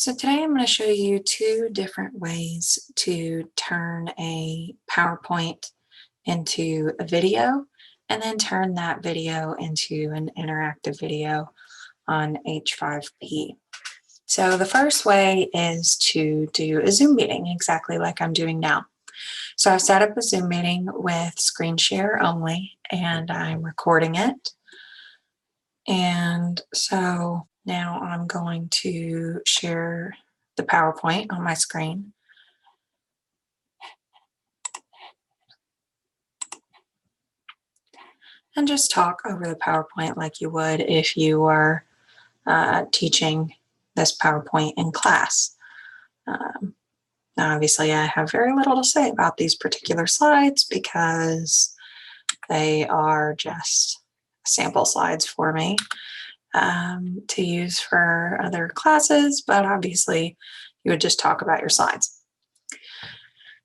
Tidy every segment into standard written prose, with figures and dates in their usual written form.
So today I'm going to show you two different ways to turn a PowerPoint into a video and then turn that video into an interactive video on H5P. So the first way is to do a Zoom meeting exactly like I'm doing now. So I've set up a Zoom meeting with screen share only and I'm recording it. And so now I'm going to share the PowerPoint on my screen. And just talk over the PowerPoint like you would if you were teaching this PowerPoint in class. Now, obviously, I have very little to say about these particular slides because they are just sample slides for me to use for other classes, but obviously you would just talk about your slides.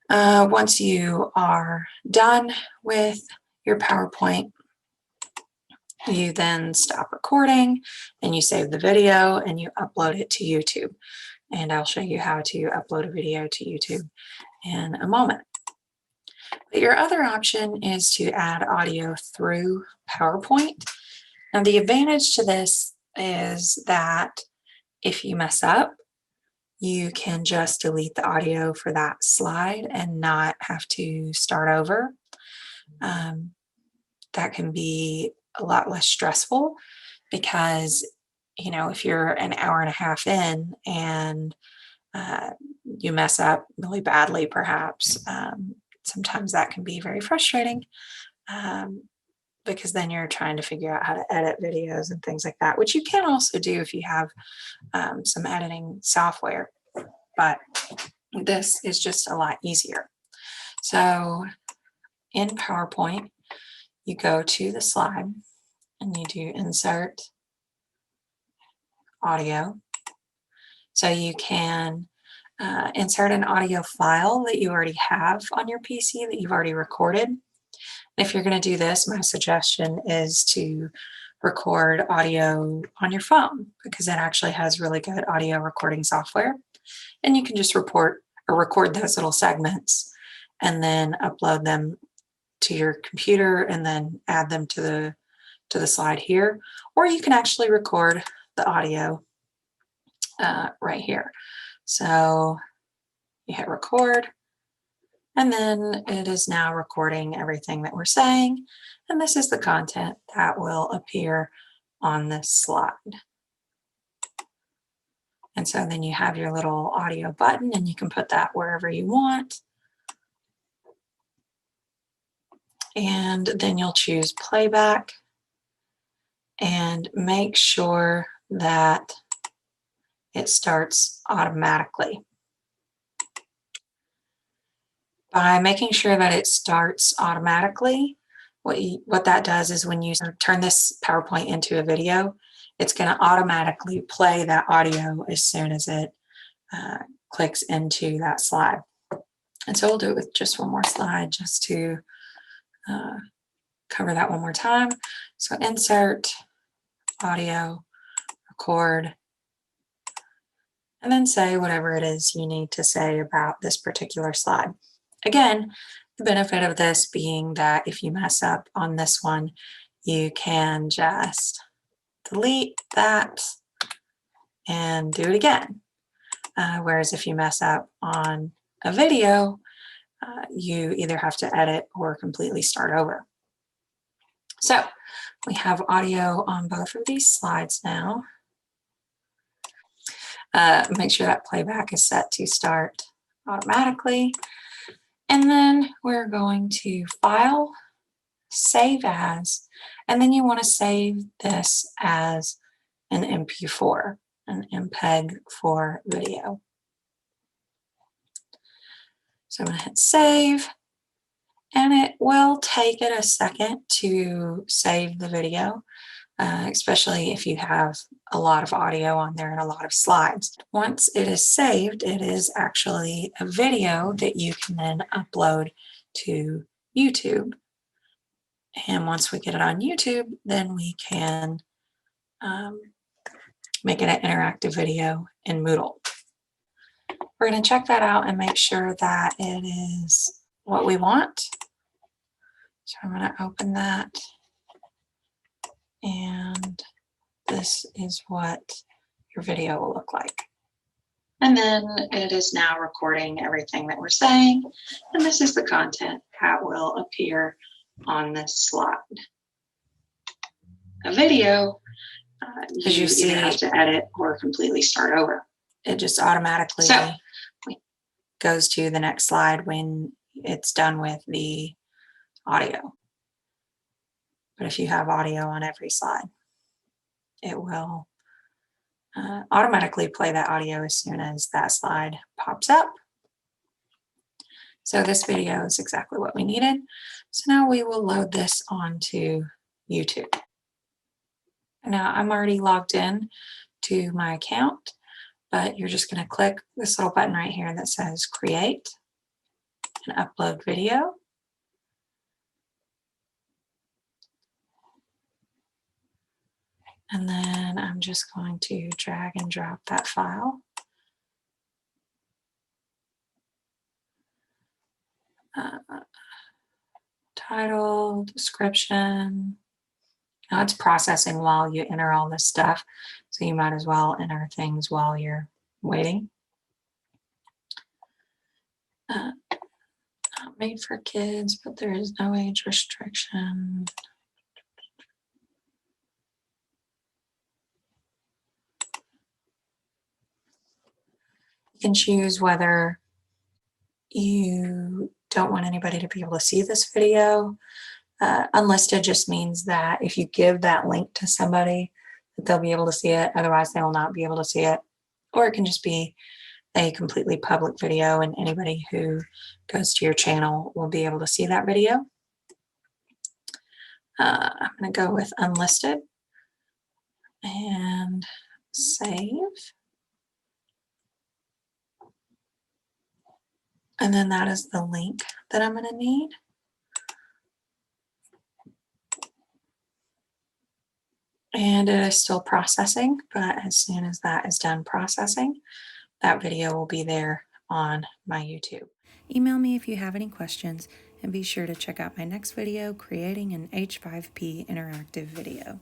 Once you are done with your PowerPoint, you then stop recording and you save the video and you upload it to YouTube. And I'll show you how to upload a video to YouTube in a moment. But your other option is to add audio through PowerPoint. Now, the advantage to this is that if you mess up, you can just delete the audio for that slide and not have to start over. That can be a lot less stressful because, you know, if you're an hour and a half in and you mess up really badly, perhaps, sometimes that can be very frustrating because then you're trying to figure out how to edit videos and things like that, which you can also do if you have some editing software, but this is just a lot easier. So in PowerPoint, you go to the slide and you do insert audio. So you can insert an audio file that you already have on your PC that you've already recorded. If you're going to do this, my suggestion is to record audio on your phone because it actually has really good audio recording software. And you can just record those little segments and then upload them to your computer and then add them to the slide here. Or you can actually record the audio right here. So you hit record, and then it is now recording everything that we're saying. And this is the content that will appear on this slide. And so then you have your little audio button and you can put that wherever you want. And then you'll choose playback and make sure that it starts automatically. By making sure that it starts automatically, what that does is when you turn this PowerPoint into a video, it's going to automatically play that audio as soon as it clicks into that slide. And so we'll do it with just one more slide just to cover that one more time. So insert audio, record, and then say whatever it is you need to say about this particular slide. Again, the benefit of this being that if you mess up on this one, you can just delete that and do it again. Whereas if you mess up on a video, you either have to edit or completely start over. So we have audio on both of these slides now. Make sure that playback is set to start automatically. And then we're going to File, Save As, and then you want to save this as an MP4, an MPEG-4 video. So I'm going to hit Save, and it will take it a second to save the video, especially if you have a lot of audio on there and a lot of slides. Once it is saved, it is actually a video that you can then upload to YouTube. And once we get it on YouTube, then we can make it an interactive video in Moodle. We're going to check that out and make sure that it is what we want. So I'm going to open that, and this is what your video will look like. And then it is now recording everything that we're saying, and this is the content that will appear on this slide. A video, you either have to edit or completely start over. It just automatically goes to the next slide when it's done with the audio. But if you have audio on every slide, it will automatically play that audio as soon as that slide pops up. So this video is exactly what we needed. So now we will load this onto YouTube. Now I'm already logged in to my account, but you're just going to click this little button right here that says create and upload video. And then I'm just going to drag and drop that file. Title, description. Now it's processing while you enter all this stuff, so you might as well enter things while you're waiting. Not made for kids, but there is no age restriction. You can choose whether you don't want anybody to be able to see this video. Unlisted just means that if you give that link to somebody, that they'll be able to see it. Otherwise, they will not be able to see it. Or it can just be a completely public video, and anybody who goes to your channel will be able to see that video. I'm going to go with unlisted and save. And then that is the link that I'm going to need. And it is still processing, but as soon as that is done processing, that video will be there on my YouTube. Email me if you have any questions, and be sure to check out my next video, creating an H5P interactive video.